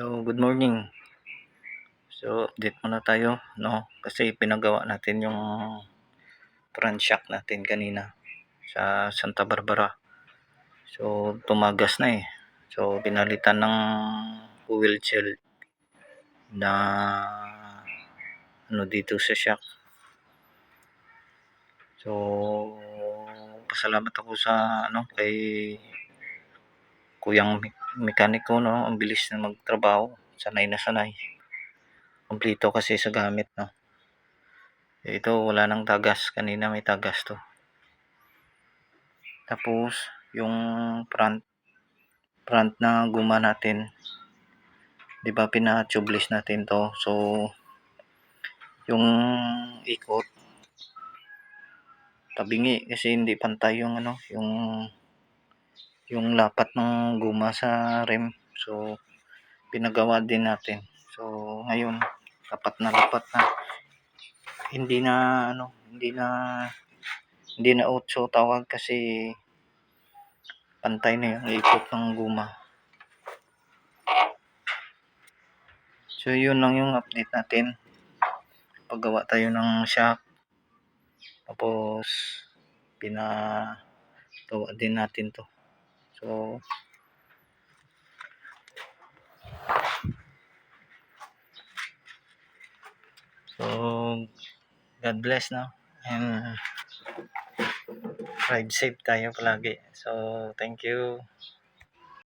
So, good morning. So, update muna tayo, no? Kasi pinagawa natin yung front shock natin kanina sa Santa Barbara. So, tumagas na eh. So, pinalitan ng oil gel na ano dito sa shock. So, pasalamat ako sa kay kuyang mekaniko, no? Ang bilis na magtrabaho. Sanay na sanay. Kompleto kasi sa gamit, no? Ito wala nang tagas, kanina may tagas to. Tapos yung front na guma natin, 'di ba pina-tubeless natin to. So yung ikot tabingi kasi hindi pantay yung yung lapat ng guma sa rim. So pinagawa din natin. So ngayon lapat na hindi na hindi na 8 tawag kasi pantay na yung ikot ng guma. So yun lang yung update natin. Paggawa tayo ng shock. Tapos pinagawa din natin to. So God bless, no? And ride safe tayo palagi. So thank you.